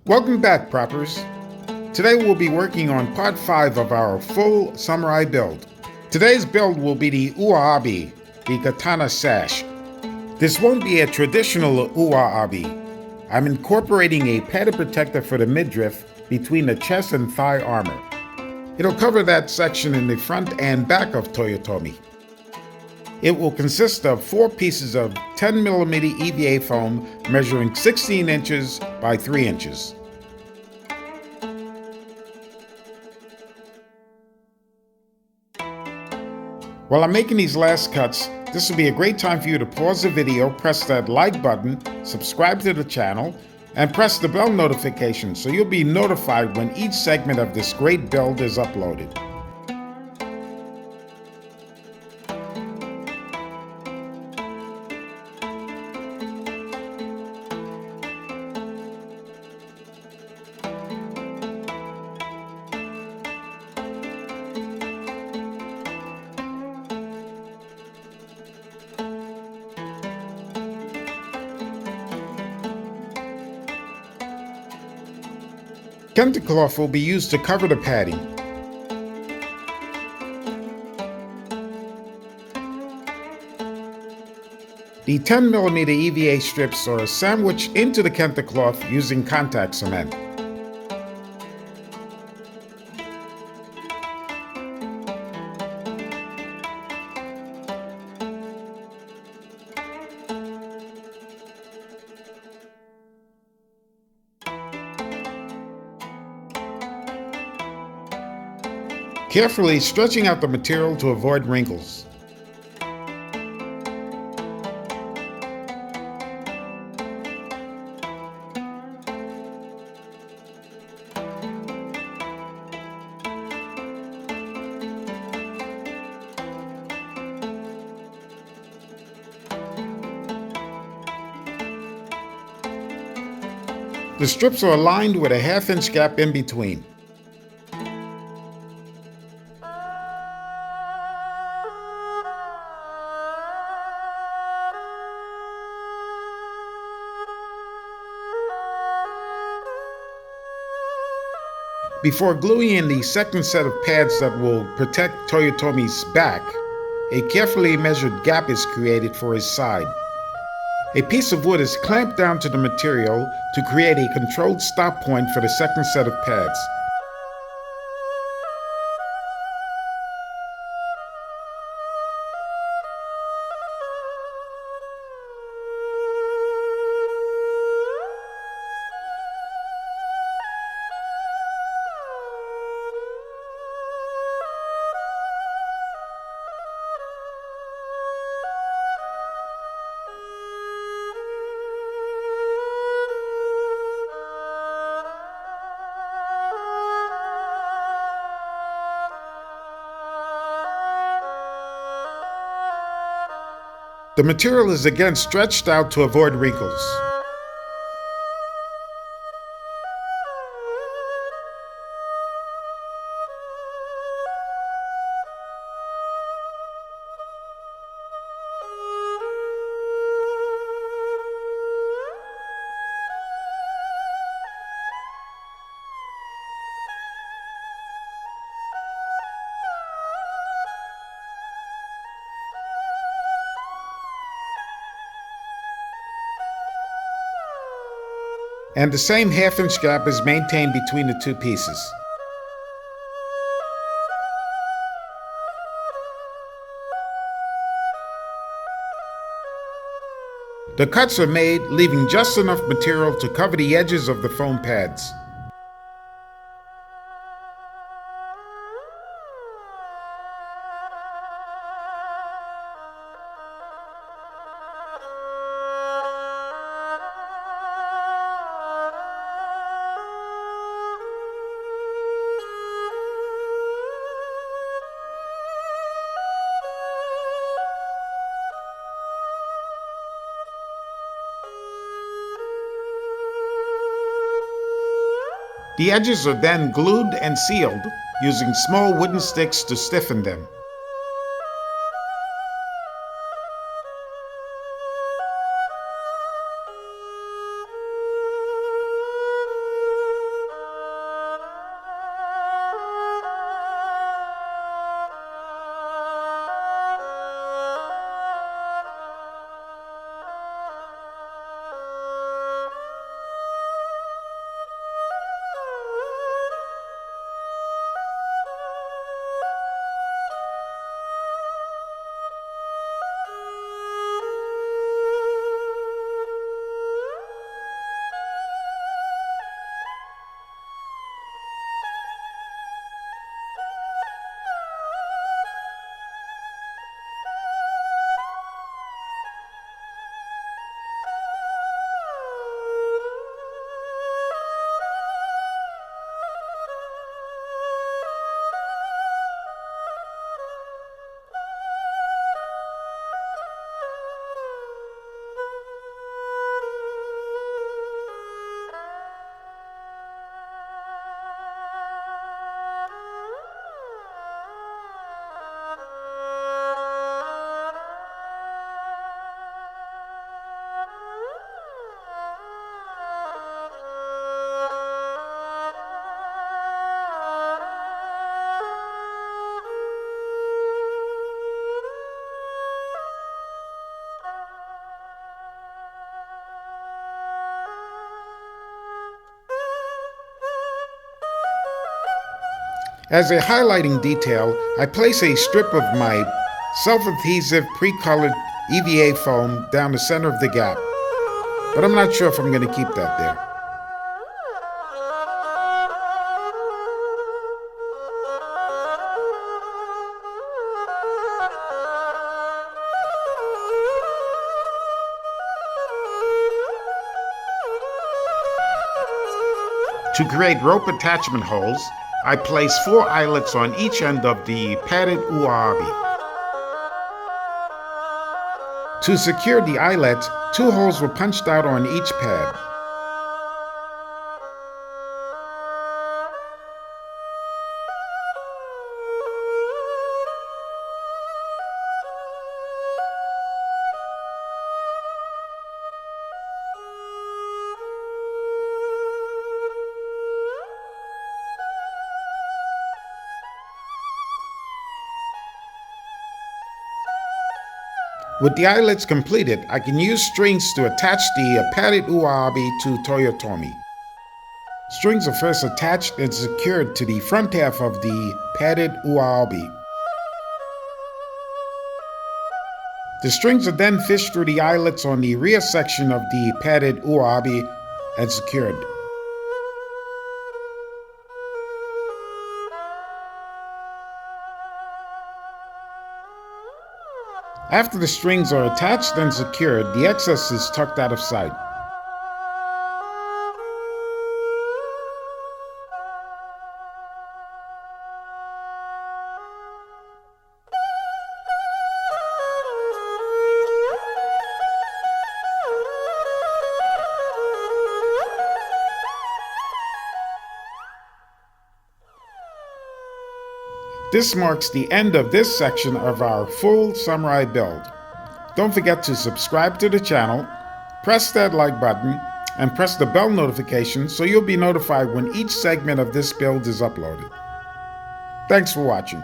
Welcome back, Proppers. Today we'll be working on part 5 of our full samurai build. Today's build will be the UWA OBI, the katana sash. This won't be a traditional UWA OBI. I'm incorporating a padded protector for the midriff between the chest and thigh armor. It'll cover that section in the front and back of Toyotomi. It will consist of 4 pieces of 10mm EVA foam measuring 16 inches by 3 inches. While I'm making these last cuts, this will be a great time for you to pause the video, press that like button, subscribe to the channel, and press the bell notification so you'll be notified when each segment of this great build is uploaded. Kente cloth will be used to cover the padding. The 10mm EVA strips are sandwiched into the kente cloth using contact cement. Carefully stretching out the material to avoid wrinkles. The strips are aligned with a 1/2-inch gap in between. Before gluing in the second set of pads that will protect Toyotomi's back, a carefully measured gap is created for his side. A piece of wood is clamped down to the material to create a controlled stop point for the second set of pads. The material is again stretched out to avoid wrinkles. And the same 1/2-inch gap is maintained between the 2 pieces. The cuts are made, leaving just enough material to cover the edges of the foam pads. The edges are then glued and sealed using small wooden sticks to stiffen them. As a highlighting detail, I place a strip of my self-adhesive pre-colored EVA foam down the center of the gap, but I'm not sure if I'm going to keep that there. To create rope attachment holes, I place 4 eyelets on each end of the padded UWA OBI. To secure the eyelets, 2 holes were punched out on each pad. With the eyelets completed, I can use strings to attach the padded UWA OBI to Toyotomi. Strings are first attached and secured to the front half of the padded UWA OBI. The strings are then fished through the eyelets on the rear section of the padded UWA OBI and secured. After the strings are attached and secured, the excess is tucked out of sight. This marks the end of this section of our full samurai build. Don't forget to subscribe to the channel, press that like button, and press the bell notification so you'll be notified when each segment of this build is uploaded. Thanks for watching.